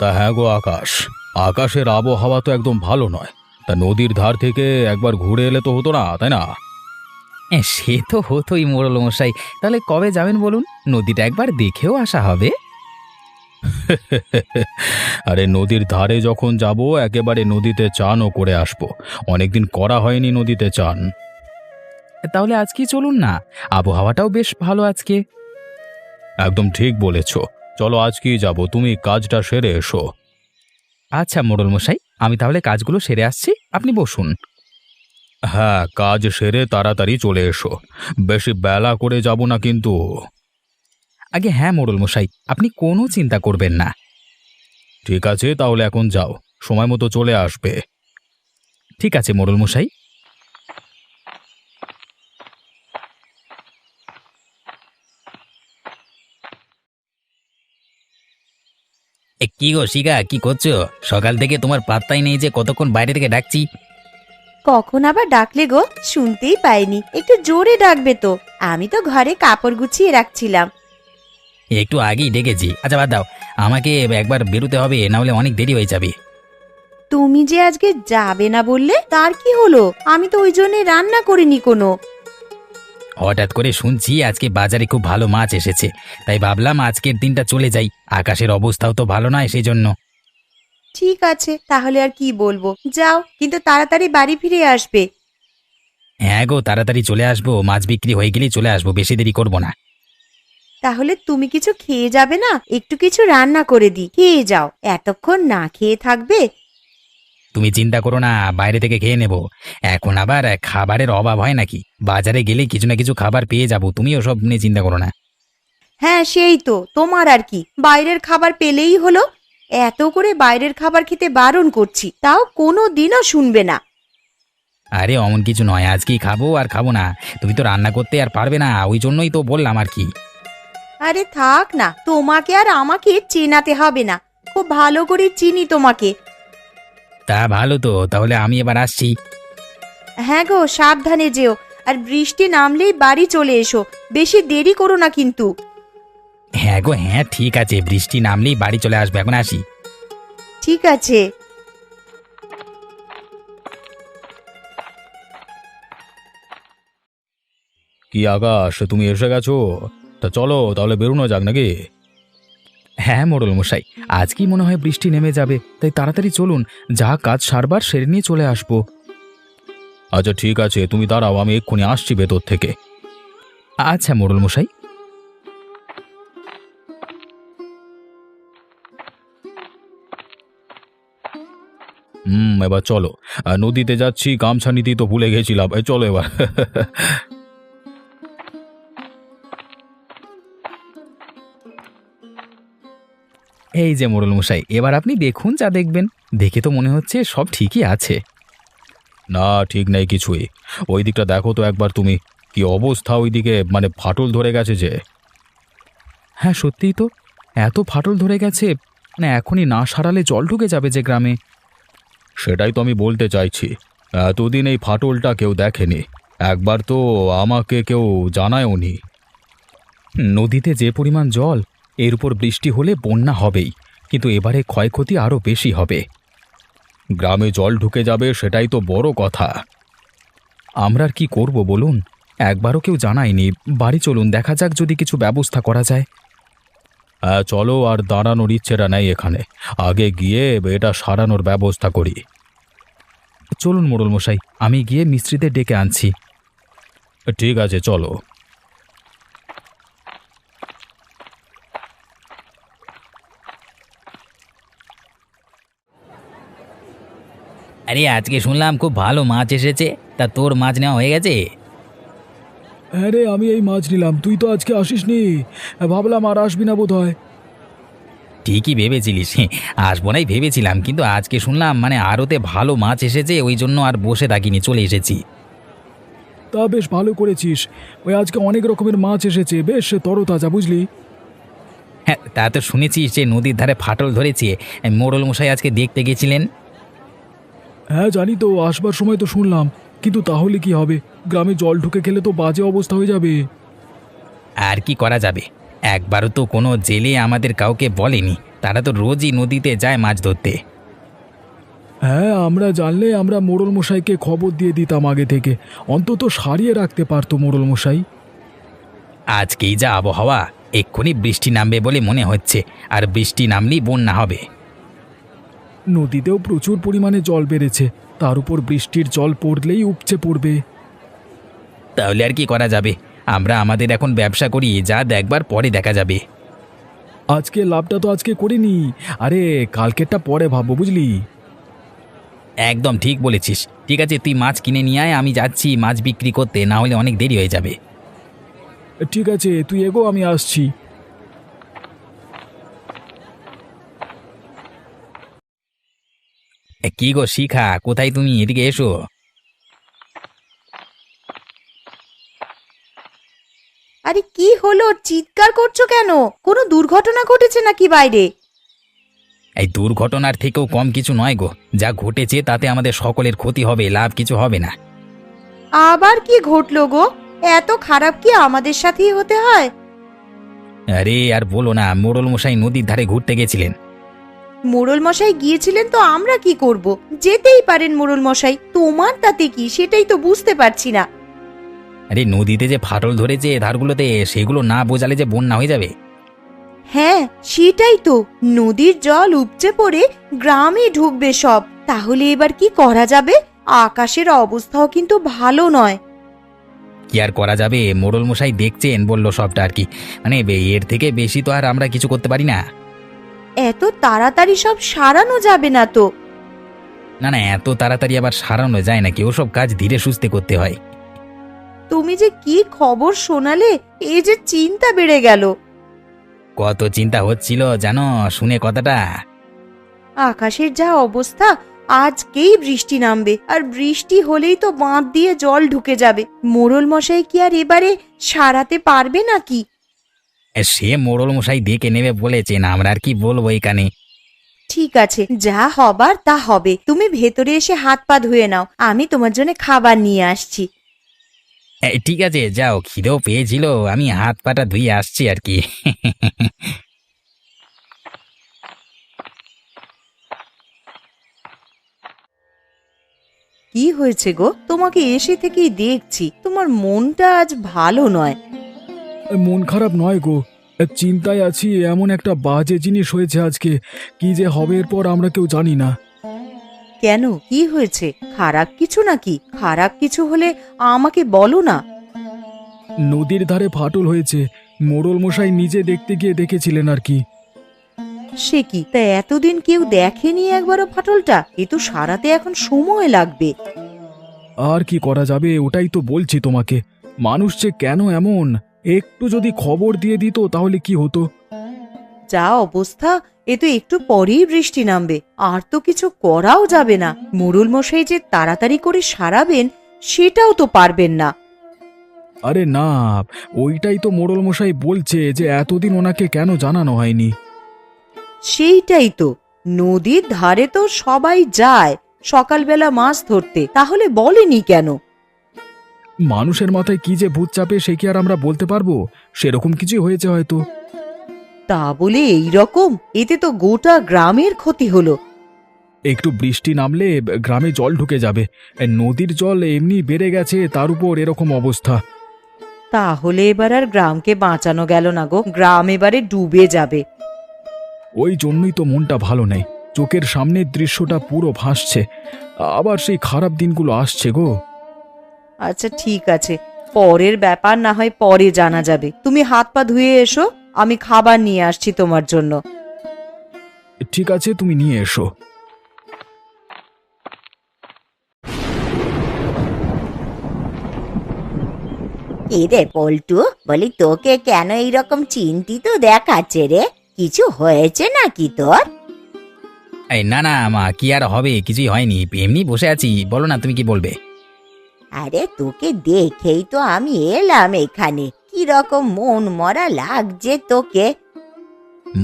তা হ্যাঁ গো আকাশ, আকাশের আবহাওয়া তো একদম ভালো নয়। তা নদীর ধার থেকে একবার ঘুরে এলে তো হতো না, তাই না? সে তো হতোই মোড়ল মশাই। তাহলে কবে যাবেন বলুন, নদীটা একবার দেখেও আসা হবে। আরে নদীর ধারে যখন যাব একেবারে নদীতে চানও করে আসবো। অনেকদিন করা হয়নি নদীতে চান। তাহলে আজকেই চলুন না, আবহাওয়াটাও বেশ ভালো আজকে। একদম ঠিক বলেছ। চলো আজকেই যাব, তুমি কাজটা সেরে এসো। আচ্ছা মোড়ল মশাই, আমি তাহলে কাজগুলো সেরে আসছি, আপনি বসুন। হ্যাঁ, কাজ সেরে তাড়াতাড়ি চলে এসো। বেশি বেলা করে যাব না কিন্তু। আগে হ্যাঁ মোড়ল মশাই, আপনি কোনো চিন্তা করবেন না। ঠিক আছে, তাহলে এখন যাও, সময় মতো চলে আসবে। ঠিক আছে মোড়ল মশাই। কি গো শিখা, কি করছো? সকাল থেকে তোমার পাত্তাই নেই যে, কতক্ষণ বাইরে থেকে ডাকছি। কখন আবার ডাকলে গো? শুনতেই পাইনি, একটু জোরে ডাকবে তো। আমি তো ঘরে কাপড় গুছিয়ে রাখছিলাম। একটু আগেই ডেকেছি। আচ্ছা বাদ দাও, আমাকে একবার বেরোতে হবে, না হলে অনেক দেরি হয়ে যাবে। তুমি যে আজকে যাবে না বললে, তার কি হলো? আমি তো ওই জন্যে রান্না করিনি কোনো। হঠাৎ করে শুনছি আজকে বাজারে খুব ভালো মাছ এসেছে, তাই ভাবলাম আজকের দিনটা চলে যাই। আকাশের অবস্থাও তো ভালো নয়, সেই জন্য। ঠিক আছে, তাহলে আর কি বলবো, যাও, কিন্তু তাড়াতাড়ি বাড়ি ফিরে আসবে। হ্যাঁ গো, তাড়াতাড়ি চলে আসবো, মাছ বিক্রি হয়ে গেলেই চলে আসবো, বেশি দেরি করবো না। তাহলে তুমি কিছু খেয়ে যাবে না? একটু কিছু রান্না করে দিই, খেয়ে যাও। এতক্ষণ না খেয়ে থাকবে? তুমি চিন্তা করো না, বাইরে থেকে খেয়ে নেব। এখন আবার খাবারের অভাব হয় নাকি? বাজারে গেলে কিছু না কিছু খাবার পেয়ে যাবো, তুমি ওসব নিয়ে চিন্তা করো না। হ্যাঁ সেই তো, তোমার আর কি, বাইরের খাবার পেলেই হলো। এত করে বাইরের খাবার খেতে বারণ করছি, তাও কোনো দিনও শুনবে না। আরে অমন কিছু নয়, আজকেই খাবো আর খাবো না। তুমি তো রান্না করতে আর পারবে না, ওই জন্যই তো বললাম আর কি। আরে থাক না, তোমাকে আর আমাকে চেনাতে হবে না, খুব ভালো করে চিনি তোমাকে। তা ভালো তো, তাহলে আমি এবার আসছি। হ্যাঁ গো, সাবধানে যেও, আর বৃষ্টি নামলেই বাড়ি চলে এসো, বেশি দেরি করো না কিন্তু। হ্যাঁ গো হ্যাঁ, ঠিক আছে, বৃষ্টি নামলেই বাড়ি চলে আসবে, এখন আসি। ঠিক আছে। কি আকাশ, তুমি এসে গেছো? তা চলো তাহলে বেরোনো যাক নাকি? হ্যাঁ মোড়ল মশাই, আজকেই মনে হয় বৃষ্টি নেমে যাবে, তাই তাড়াতাড়ি চলুন, যা কাজ সারবার সেরে নিয়ে চলে আসবো। আচ্ছা ঠিক আছে, তুমি দাঁড়াও, আমি এক্ষুনি আসছি ভেতর থেকে। আচ্ছা মোড়ল মশাই। এবার চলো। নদীতে যাচ্ছি, গামছা নিতেই তো ভুলে গেছিলাম। চলো এবার। এই যে মোড়ল মশাই, এবার আপনি দেখুন, যা দেখবেন। দেখে তো মনে হচ্ছে সব ঠিকই আছে। না, ঠিক নেই কিছুই। ওই দিকটা দেখো তো একবার তুমি, কি অবস্থা ওইদিকে, মানে ফাটল ধরে গেছে যে। হ্যাঁ সত্যিই তো, এত ফাটল ধরে গেছে, মানে এখনই না সারালে জল ঢুকে যাবে যে গ্রামে। সেটাই তো আমি বলতে চাইছি, এতদিন এই ফাটলটা কেউ দেখেনি, একবার তো আমাকে কেউ জানায়ওনি। নদীতে যে পরিমাণ জল, এর উপর বৃষ্টি হলে বন্যা হবেই, কিন্তু এবারে ক্ষয়ক্ষতি আরও বেশি হবে। গ্রামে জল ঢুকে যাবে, সেটাই তো বড় কথা। আমরা আর কি করব বলুন, একবারও কেউ জানায়নি। বাড়ি চলুন, দেখা যাক যদি কিছু ব্যবস্থা করা যায়। হ্যাঁ চলো, আর দাঁড়ানোর ইচ্ছেটা নেই এখানে, আগে গিয়ে এটা সারানোর ব্যবস্থা করি। চলুন মোড়ল মশাই, আমি গিয়ে মিস্ত্রিদের ডেকে আনছি। ঠিক আছে চলো। আরে আজকে শুনলাম খুব ভালো মাছ এসেছে, তা তোর মাছ নেওয়া হয়ে গেছে? আরে আমি এই মাছ নিলাম, তুই তো আজকে আসিসনি, ভাবলাম আর আসবি না বোধ হয়। ঠিকই ভেবেছিলিস, আসবো নাই ভেবেছিলাম, কিন্তু আজকে শুনলাম মানে আরতে ভালো মাছ এসেছে, ওই জন্য আর বসে থাকিনি, চলে এসেছি। তা বেশ ভালো করেছিস, ওই আজকে অনেক রকমের মাছ এসেছে, বেশ তরতাজা, বুঝলি। হ্যাঁ তা তো শুনেছিস যে নদীর ধারে ফাটল ধরেছে, মোড়ল মশাই আজকে দেখতে গেছিলেন। হ্যাঁ জানি তো, আসবার সময় তো শুনলাম, কিন্তু তাহলে কি হবে, গ্রামে জল ঢুকে গেলে তো বাজে অবস্থা হয়ে যাবে। আর কি করা যাবে, একবারও তো কোনো জেলে আমাদের কাউকে বলেনি তারা তো রোজই নদীতে যায় মাছ ধরতে। হ্যাঁ, আমরা জানলে আমরা মোড়ল মশাইকে খবর দিয়ে দিতাম আগে থেকে, অন্তত সারিয়ে রাখতে পারতো মোড়ল মশাই। আজকেই যা আবহাওয়া, এক্ষুনি বৃষ্টি নামবে বলে মনে হচ্ছে, আর বৃষ্টি নামলেই বন্যা হবে। নদীতেও প্রচুর পরিমাণে জল বেড়েছে, তার উপর বৃষ্টির জল পড়লেই উপচে পড়বে। তাহলে আর কি করা যাবে, আমরা আমাদের এখন ব্যবসা করি, যা দেখবার পরে দেখা যাবে। আজকে লাভটা তো আজকে করিনি, আরে কালকেরটা পরে ভাববো, বুঝলি? একদম ঠিক বলেছিস। ঠিক আছে, তুই মাছ কিনে নিয়ে আয়, আমি যাচ্ছি মাছ বিক্রি করতে, না হলে অনেক দেরি হয়ে যাবে। ঠিক আছে, তুই এগো, আমি আসছি। কি গো শিখা, কোথায় তুমি? এদিকে এসো। আরে কি হলো, চিৎকার করছো কেন? কোনো দুর্ঘটনা ঘটেছে নাকি বাইরে? এই দুর্ঘটনার থেকেও কম কিছু নয় গো, যা ঘটেছে তাতে আমাদের সকলের ক্ষতি হবে, লাভ কিছু হবে না। আবার কি ঘটলো গো? এত খারাপ কি আমাদের সাথেই হতে হয়? আরে আর বলো না, মোড়ল মশাই নদীর ধারে ঘুরতে গেছিলেন। মোড়ল মশাই গিয়েছিলেন তো আমরা কি করব? যেতেই পারেন মোড়ল মশাই, তোমার তাতে কি সেটাই তো বুঝতে পারছি না। আরে নদীতে যে ফাটল ধরেছে ধারগুলোতে, সেগুলো না বোঝালে যে বন্যা হয়ে যাবে। হ্যাঁ সেটাই তো, নদীর জল উপচে পড়ে গ্রামে ঢুকবে সব। তাহলে এবার কি করা যাবে? আকাশের অবস্থাও কিন্তু ভালো নয়। কি আর করা যাবে, মোড়ল মশাই দেখছেন বললো সবটা আর কি, মানে এর থেকে বেশি তো আর আমরা কিছু করতে পারি না। এত তাড়াতাড়ি সব সারানো যাবে না তো। না না, এত তাড়াতাড়ি আবার সারানো যায় নাকি, ওসব কাজ ধীরে সুস্থে করতে হয়। তুমি যে কি খবর শোনালে, এই যে চিন্তা বেড়ে গেল। কত চিন্তা হচ্ছিল জানো শুনে কথাটা। আকাশের যা অবস্থা, আজকেই বৃষ্টি নামবে, আর বৃষ্টি হলেই তো বাঁধ দিয়ে জল ঢুকে যাবে। মোড়ল মশাই কি আর এবারে সারাতে পারবে নাকি? সে মোড়ল মশাই দেখে নেবে বলেছেন, আমরা আর কি বলবো এখানে। ঠিক আছে, যা হবার তা হবে। তুমি ভেতরে এসে হাত পা ধুয়ে নাও, আমি তোমার জন্য খাবার নিয়ে আসছি। ঠিক আছে যাও, খিদেও পেয়েছিল, আমি হাত পাটা ধুয়ে আসছি আর কি। কি হয়েছে গো? তোমাকে এসে থেকেই দেখছি তোমার মনটা আজ ভালো নয়। মন খারাপ নয় গো, চিন্তায় আছি। এমন একটা বাজে জিনিস হয়েছে আজকে, কি যে হবে এরপর আমরা কেউ জানি না। কেন, কি হয়েছে? খারাপ কিছু নাকি? খারাপ কিছু হলে আমাকে বলো না। নদীর ধারে ফাটল হয়েছে, মোড়ল মশাই নিজে দেখতে গিয়ে দেখেছিলেন আর কি। সে কি, তা এতদিন কেউ দেখেনি একবারও ফাটলটা? এ তো সারাতে এখন সময় লাগবে। আর কি করা যাবে, ওটাই তো বলছি তোমাকে। মানুষ যে কেন এমন, একটু যদি খবর দিয়ে দিত তাহলে কি হতো। যা অবস্থা, এ তো একটু পরেই বৃষ্টি নামবে, আর তো কিছু করাও যাবে না। মোড়ল মশাই যে তাড়াতাড়ি করে সারাবেন সেটাও তো পারবেন না। আরে না, ওইটাই তো মোড়ল মশাই বলছে যে এতদিন ওনাকে কেন জানানো হয়নি। সেইটাই তো, নদীর ধারে তো সবাই যায় সকালবেলা মাছ ধরতে, তাহলে বলেনি কেন? মানুষের মাথায় কি যে ভূত চাপে সে কি আর আমরা বলতে পারবো? সেরকম কিছু হয়েছে হয়তো। তা বলে এই রকম, এতে তো গোটা গ্রামের ক্ষতি হলো। একটু বৃষ্টি নামলে গ্রামে জল ঢুকে যাবে, নদীর জল এমনি বেড়ে গেছে, তার উপর এরকম অবস্থা। তাহলে এবার আর গ্রামকে বাঁচানো গেল না গো, গ্রাম এবারে ডুবে যাবে। ওই জন্যই তো মনটা ভালো নেই, চোখের সামনের দৃশ্যটা পুরো ভাসছে, আবার সেই খারাপ দিনগুলো আসছে গো। আচ্ছা ঠিক আছে, পরের ব্যাপার না হয় পরে জানা যাবে। তুমি হাত পা ধুয়ে এসো, আমি খাবার নিয়ে আসছি তোমার জন্য। ঠিক আছে, তুমি নিয়ে এসো। রে পল্টু, বলি তোকে কেন এইরকম চিন্তিত দেখাচ্ছে রে? কিছু হয়েছে নাকি তোর? এই না না মা, কি আর হবে, কিছুই হয়নি, এমনি বসে আছি। বলো না, তুমি কি বলবে? আরে তোকে দেখেই তো আমি এলাম এখানে। কি রকম মন মরা লাগছে তোকে?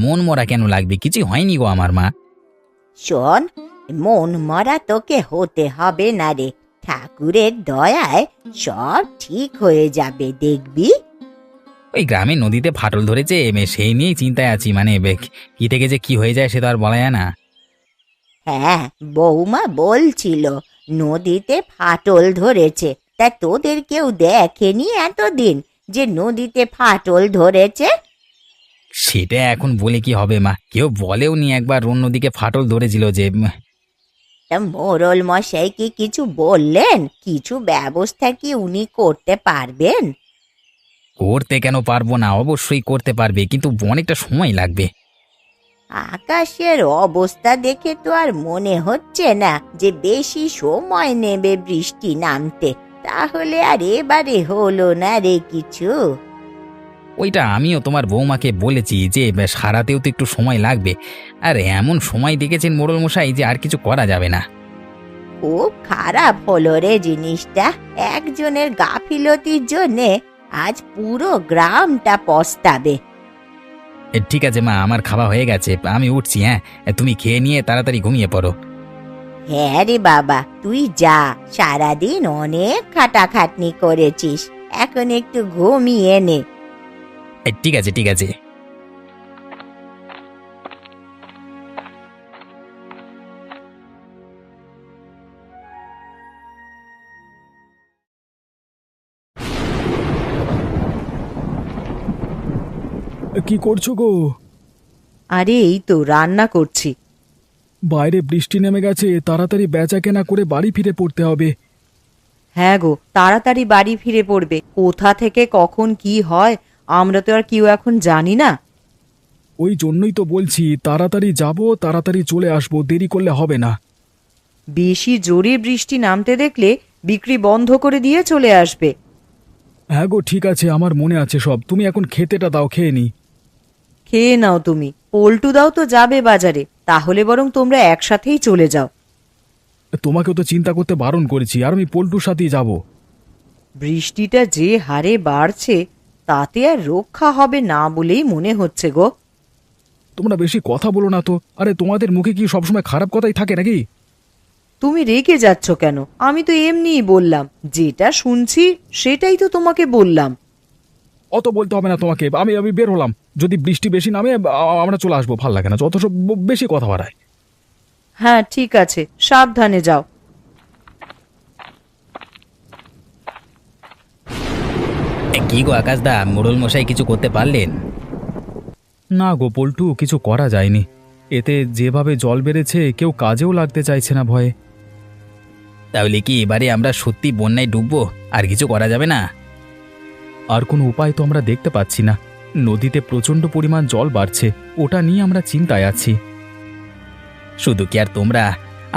মন মরা কেন লাগবে, কিছুই হয়নি গো আমার মা। শোন, মন মরা তোকে হতে হবে না রে, ঠাকুরের দয়ায় সব ঠিক হয়ে যাবে দেখবি। ওই গ্রামে নদীতে ফাটল ধরেছে সেই নিয়েই চিন্তায় আছি, মানে কি থেকে যে কি হয়ে যায় সে তো আর বলা যায় না। হ্যাঁ, বৌমা বলছিল নদীতে ফাটল ধরেছে। তা তোদের কেউ দেখেনি এতদিন যে নদীতে ফাটল ধরেছে? সেটা এখন বলে কি হবে মা, কেউ বলেও নি একবার অন্যদিকে ফাটল ধরেছিল যে তা মোড়ল মশাই কি কিছু বললেন? কিছু ব্যবস্থা কি উনি করতে পারবেন? করতে কেন পারবো না, অবশ্যই করতে পারবে, কিন্তু অনেকটা সময় লাগবে। আকাশের অবস্থা দেখে তো আর মনে হচ্ছে না যে বেশি সময় নেবে বৃষ্টি নামতে। তাহলে আর এবারে হলো না রে কিছু। ওইটা আমিও তোমার বৌমাকে বলেছি যে সারাতেও তো একটু সময় লাগবে, আর এমন সময় দেখেছেন মোড়ল মশাই যে আর কিছু করা যাবে না। খুব খারাপ হলো রে জিনিসটা। একজনের গাফিলতির জন্যে আজ পুরো গ্রামটা পস্তাবে। ঠিক আছে মা, আমার খাওয়া হয়ে গেছে, আমি উঠছি। হ্যাঁ, তুমি খেয়ে নিয়ে তাড়াতাড়ি ঘুমিয়ে পড়ো। হ্যাঁ রে বাবা, তুই যা, সারাদিন অনেক খাটাখাটনি করেছিস, এখন একটু ঘুমিয়ে নে। ঠিক আছে ঠিক আছে। কি করছো গো? আরে এই তো রান্না করছি। বাইরে বৃষ্টি নেমে গেছে, তাড়াতাড়ি বেচা কেনা করে বাড়ি ফিরে পড়তে হবে। হ্যাঁ গো, তাড়াতাড়ি বাড়ি ফিরে পড়বে। কোথা থেকে কখন কি হয় আমরা তো আর কেউ এখন জানি না। ওই জন্যই তো বলছি তাড়াতাড়ি যাব, তাড়াতাড়ি চলে আসবো, দেরি করলে হবে না। বেশি জোরে বৃষ্টি নামতে দেখলে বিক্রি বন্ধ করে দিয়ে চলে আসবে। হ্যাঁ গো, ঠিক আছে, আমার মনে আছে সব। তুমি এখন খেতেটা দাও, খেয়ে নি। খেয়ে নাও তুমি। পল্টু দাও তো যাবে বাজারে, তাহলে বরং তোমরা একসাথেই চলে যাও। তোমাকেও তো চিন্তা করতে বারণ করেছি, আর আমি পল্টুর সাথেই যাব। বৃষ্টিটা যে হারে বাড়ছে তাতে আর রক্ষা হবে না বলেই মনে হচ্ছে গো। তোমরা বেশি কথা বলো না তো। আরে তোমাদের মুখে কি সবসময় খারাপ কথাই থাকে নাকি? তুমি রেগে যাচ্ছ কেন? আমি তো এমনিই বললাম, যেটা শুনছি সেটাই তো তোমাকে বললাম। অত বলতে হবে না তোমাকে। আমি আমি বের হলাম। যদি বৃষ্টি বেশি নামে আমরা চলে আসবো। ভাল লাগে না যত সব বেশি কথা বাড়ায়। হ্যাঁ ঠিক আছে, সাবধানে যাও। কি গো আকাশদা, মোড়ল মশাই কিছু করতে পারলেন? না গো পল্টু, কিছু করা যায়নি। এতে যেভাবে জল বেড়েছে কেউ কাজেও লাগতে চাইছে না ভয়ে। তাহলে কি এবারে আমরা সত্যি বন্যায় ডুববো? আর কিছু করা যাবে না? আর কোনো উপায় তো আমরা দেখতে পাচ্ছি না। নদীতে প্রচণ্ড পরিমাণ জল বাড়ছে, ওটা নিয়ে আমরা চিন্তায় আছি। শুধু কি আর তোমরা,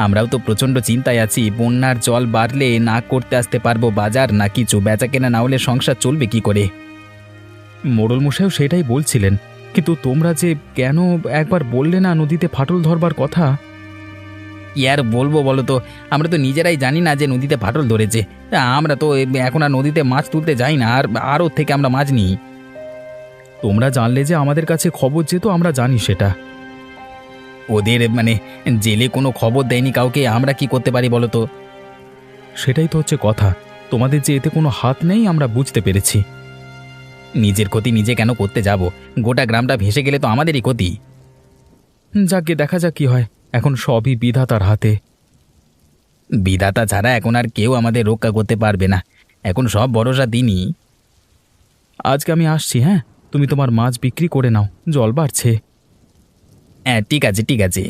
আমরাও তো প্রচণ্ড চিন্তায় আছি। বন্যার জল বাড়লে না করতে আসতে পারবো বাজার, না কিছু বেচা কেনা না হলে সংসার চলবে কি করে? মোড়ল মশাইও সেটাই বলছিলেন, কিন্তু তোমরা যে কেন একবার বললে না নদীতে ফাটল ধরবার কথা? কি আর বলবো বলো তো, আমরা তো নিজেরাই জানি না যে নদীতে ফাটল ধরেছে। আমরা তো এখন আর নদীতে মাছ তুলতে যাই না, আর আরও থেকে আমরা মাছ নিই। তোমরা জানলে যে আমাদের কাছে খবর যেত, আমরা জানি সেটা। ওদের মানে জেলে কোনো খবর দেয়নি কাউকে, আমরা কি করতে পারি বলো তো? সেটাই তো হচ্ছে কথা। তোমাদের যে এতে কোনো হাত নেই আমরা বুঝতে পেরেছি। নিজের ক্ষতি নিজে কেন করতে যাব? গোটা গ্রামটা ভেসে গেলে তো আমাদেরই ক্ষতি। যাকে দেখা যাক কি হয়, এখন সবই বিধাতার হাতে। বিধাতা ছাড়া এখন আর কেউ আমাদের রক্ষা করতে পারবে না, এখন সব ভরসা দিনই। আজকে আমি আসছি। হ্যাঁ, তুমি তোমার মাছ বিক্রি করে নাও, জল বাড়ছে। হ্যাঁ ঠিক আছে ঠিক আছে।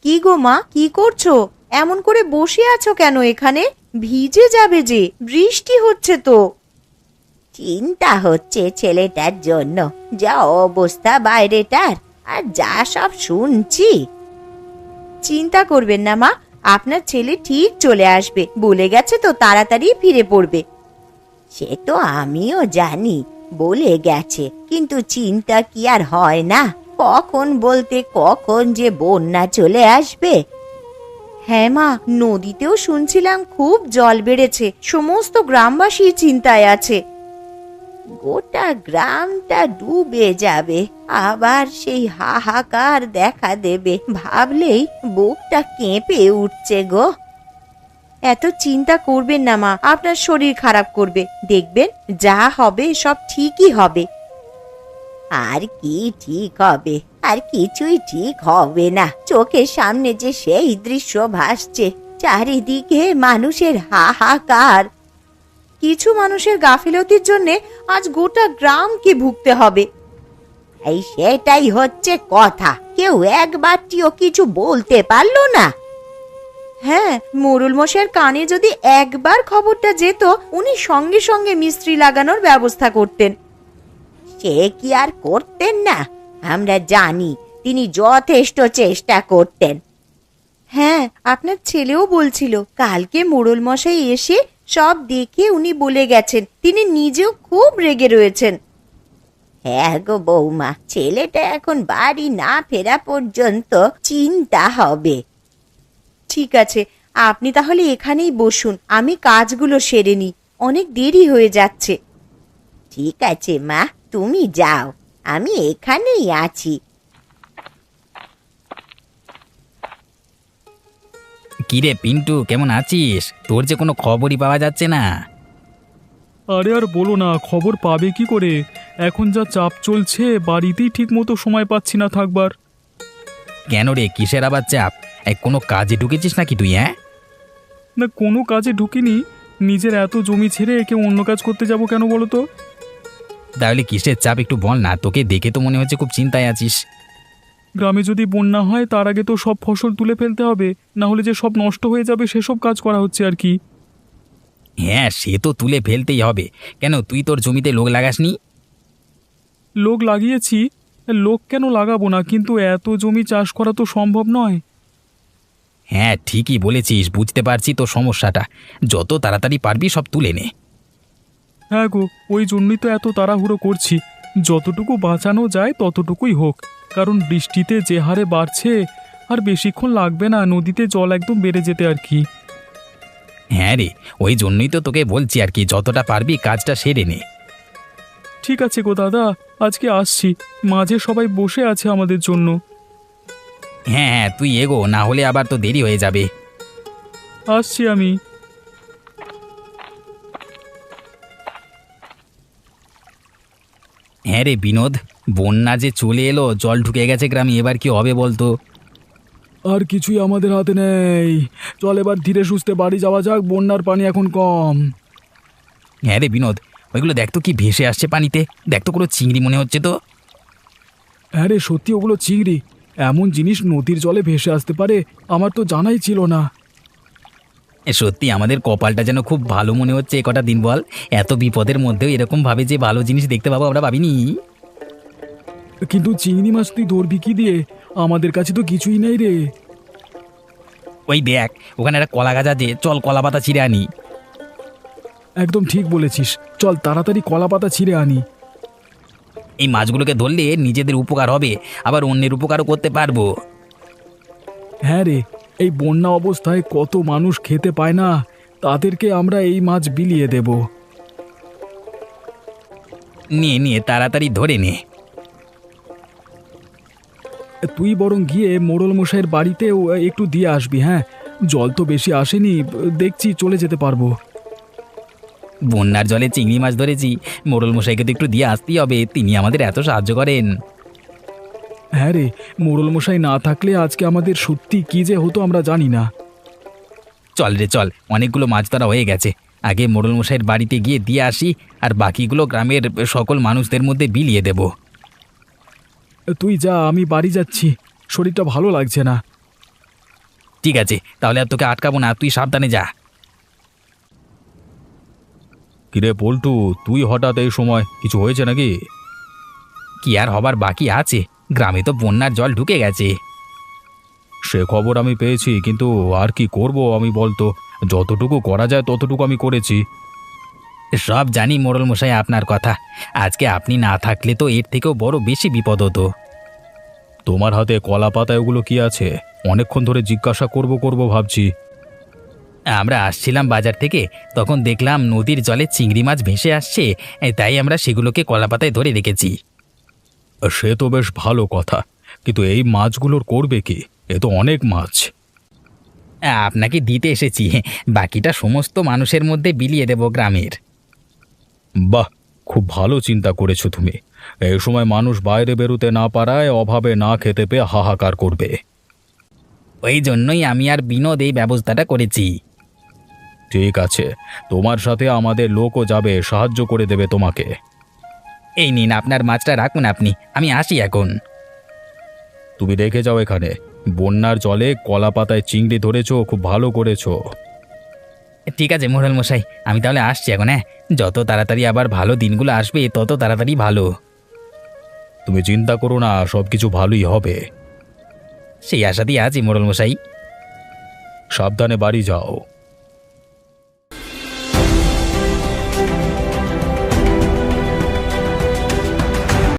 কি গো মা, কি করছো? এমন করে বসে আছো কেন এখানে? ভিজে যাবে যে, বৃষ্টি হচ্ছে তো। চিন্তা হচ্ছে ছেলেটার জন্য, যা অবস্থা বাইরেটার, আর যা সব শুনছি। চিন্তা করবেন না মা, আপনার ছেলে ঠিক চলে আসবে, বলে গেছে তো তাড়াতাড়ি ফিরে পড়বে। সে তো আমিও জানি, বলে গেছে, কিন্তু চিন্তা কি আর হয় না? কখন বলতে কখন যে বন্যা চলে আসবে। হ্যাঁ মা, নদীতেও শুনছিলাম খুব জল বেড়েছে, সমস্ত গ্রামবাসী চিন্তায় আছে। গোটা গ্রামটা ডুবে যাবে, আবার সেই হাহাকার দেখা দেবে, ভাবলেই বুকটা কেঁপে উঠছে গো। এত চিন্তা করবেন না মা, আপনার শরীর খারাপ করবে, দেখবেন যা হবে সব ঠিকই হবে। আর কি ঠিক হবে? আর কিছুই ঠিক হবে না। চোখের সামনে যে সেই দৃশ্য ভাসছে, চারিদিকে মানুষের হাহাকার। কিছু মানুষের গাফিলতির জন্য আজ গোটা গ্রামকে ভুগতে হবে। এই সেটাই হচ্ছে কথা, কেউ একবারটিও কিছু বলতে পারলো না। হ্যাঁ, মোড়ল মশাইয়ের কানে যদি একবার খবরটা যেত, উনি সঙ্গে সঙ্গে মিস্ত্রি লাগানোর ব্যবস্থা করতেন। সে কি আর করতেন না? আমরা জানি তিনি যথেষ্ট চেষ্টা করতেন। হ্যাঁ, আপনার ছেলেও বলছিল কালকে মোড়ল মশাই এসে সব দেখে উনি বলে গেছেন তিনি নিজেও খুব রেগে রয়েছেন। হ্যাঁ গো বৌমা, ছেলেটা এখন বাড়ি না ফেরা পর্যন্ত চিন্তা হবে। ঠিক আছে, আপনি তাহলে এখানেই বসুন, আমি কাজগুলো সেরে নিই, অনেক দেরি হয়ে যাচ্ছে। ঠিক আছে মা, তুমি যাও, আমি এখানেই আছি। কিরে পিন্টু, কেমন আছিস? তোর যে কোনো খবরই পাওয়া যাচ্ছে না। আরে আর বলো না, খবর পাবে কি করে? এখন যা চাপ চলছে, বাড়িতেই ঠিক মতো সময় পাচ্ছি না থাকবার। কেন রে, কিসের আবার চাপ? কোনো কাজে ঢুকেছিস নাকি তুই? হ্যাঁ, না, কোনো কাজে ঢুকিনি। নিজের এত জমি ছেড়ে কেউ অন্য কাজ করতে যাব কেন বলো তো? তাহলে কিসের চাপ একটু বল না, তোকে দেখে তো মনে হচ্ছে খুব চিন্তায় আছিস। গ্রামে যদি বন্যা হয় তার আগে তো সব ফসল তুলে ফেলতে হবে, না হলে যে সব নষ্ট হয়ে যাবে সেসব কাজ করা হচ্ছে আর কি। হ্যাঁ, সে তো তুলে ফেলতেই হবে। কেন, তুই তোর জমিতে লোক লাগাসনি? লোক লাগিয়েছি, লোক কেন লাগাবো না, কিন্তু এত জমি চাষ করা তো সম্ভব নয়। হ্যাঁ, ঠিকই বলেছিস, বুঝতে পারছি তোর সমস্যাটা। যত তাড়াতাড়ি পারবি সব তুলে নে। হ্যাঁ গো, ওই জন্যই তো এত তাড়াহুড়ো করছি। যতটুকু বাঁচানো যায় ততটুকুই হোক, কারণ বৃষ্টিতে যে হারে বাড়ছে আর বেশিক্ষণ লাগবে না নদীতে জল একদম বেড়ে যেতে আর কি। হ্যাঁ রে, ওই জন্যই তো তোকে বলছি আর কি, যতটা পারবি কাজটা সেরে নে। ঠিক আছে গো দাদা, আজকে আসছি, মাঝে সবাই বসে আছে আমাদের জন্য। হ্যাঁ হ্যাঁ, তুই এগো, না হলে আবার তো দেরি হয়ে যাবে। আসছি আমি। হ্যাঁ রে বিনোদ, বন্যা যে চলে এলো, জল ঢুকে গেছে গ্রামে, এবার কি হবে বলতো? আর কিছুই আমাদের হাতে নেই, চল এবার ধীরে সুস্থে বাড়ি যাওয়া যাক, বন্যার পানি এখন কম। হ্যাঁ রে বিনোদ, ওইগুলো দেখ তো কি ভেসে আসছে পানিতে, দেখ তো কোনো চিংড়ি মনে হচ্ছে তো। হ্যাঁ রে, সত্যি ওগুলো চিংড়ি। এমন জিনিস নদীর জলে ভেসে আসতে পারে আমার তো জানাই ছিল না। সত্যি আমাদের কপালটা যেন খুব ভালো মনে হচ্ছে এ কটা দিন, বল। এত বিপদের মধ্যেও এরকম ভাবে যে ভালো জিনিস দেখতে পাবো আমরা ভাবিনি। কিন্তু চিংড়ি মাছ তুই ধরবি কি দিয়ে? আমাদের কাছে তো কিছুই নেই রে। ওই দেখ, ওখানে একটা কলা গাছ আছে, চল কলা পাতা ছিঁড়ে আনি। একদম ঠিক বলেছিস, চল তাড়াতাড়ি কলা পাতা ছিঁড়ে আনি। এই মাছগুলোকে ধরলে নিজেদের উপকার হবে, আবার অন্যের উপকারও করতে পারবো। হ্যাঁ রে, এই বন্যা অবস্থায় কত মানুষ খেতে পায় না, তাদেরকে আমরা এই মাছ বিলিয়ে দেব। নিয়ে নিয়ে তাড়াতাড়ি ধরে নে। তুই বরং গিয়ে মোড়ল মশাইয়ের বাড়িতেও একটু দিয়ে আসবি। হ্যাঁ, জল তো বেশি আসেনি, দেখছি চলে যেতে পারবো। বন্যার জলে চিংড়ি মাছ ধরেছি, মোড়ল মশাইকে তো একটু দিয়ে আসতেই হবে, তিনি আমাদের এত সাহায্য করেন। হ্যাঁ রে, মোড়ল মশাই না থাকলে আজকে আমাদের সত্যি কি যে হতো আমরা জানি না। চল রে চল, অনেকগুলো মাছ ধরা হয়ে গেছে, আগে মোড়ল মশাইয়ের বাড়িতে গিয়ে দিয়ে আসি, আর বাকিগুলো গ্রামের সকল মানুষদের মধ্যে বিলিয়ে দেব। তুই যা, আমি বাড়ি যাচ্ছি, শরীরটা ভালো লাগছে না। ঠিক আছে, তাহলে আর তোকে আটকাবো না, তুই সাবধানে যা। কিরে পল্টু, তুই হঠাৎ এই সময়, কিছু হয়েছে নাকি? কি আর হবার বাকি আছে, গ্রামে তো বন্যার জল ঢুকে গেছে। সে খবর আমি পেয়েছি, কিন্তু আর কি করব আমি বলতো, যতটুকু করা যায় ততটুকু আমি করেছি। সব জানি মোড়ল মশাই আপনার কথা, আজকে আপনি না থাকলে তো এর থেকেও বড় বেশি বিপদ হতো। তোমার হাতে কলা পাতা ওগুলো কি আছে? অনেকক্ষণ ধরে জিজ্ঞাসা করব ভাবছি। আমরা আসছিলাম বাজার থেকে, তখন দেখলাম নদীর জলে চিংড়ি মাছ ভেসে আসছে, তাই আমরা সেগুলোকে কলাপাতায় ধরে রেখেছি। সে তো বেশ ভালো কথা, কিন্তু এই মাছগুলোর করবে কি? এ তো অনেক মাছ। আপনাকে দিতে এসেছি, বাকিটা সমস্ত মানুষের মধ্যে বিলিয়ে দেব গ্রামের। বাহ, খুব ভালো চিন্তা করেছো তুমি। এই সময় মানুষ বাইরে বেরোতে না পারায় অভাবে না খেতে পেয়ে হাহাকার করবে। ওই জন্যই আমি আর বিনোদ এই ব্যবস্থাটা করেছি। ঠিক আছে, তোমার সাথে আমাদের লোকও যাবে, সাহায্য করে দেবে তোমাকে। এই নিন আপনার মাছটা রাখুন আপনি, আমি আসি এখন। তুমি রেখে যাও এখানে। বন্যার জলে কলা পাতায় চিংড়ি ধরেছো, খুব ভালো করেছো। ঠিক আছে মোড়ল মশাই, আমি তাহলে আসছি এখন। হ্যাঁ, যত তাড়াতাড়ি আবার ভালো দিনগুলো আসবে তত তাড়াতাড়ি ভালো। তুমি চিন্তা করো না, সব কিছু ভালোই হবে। সেই আশা দিয়ে আছি মোড়ল মশাই। সাবধানে বাড়ি যাও।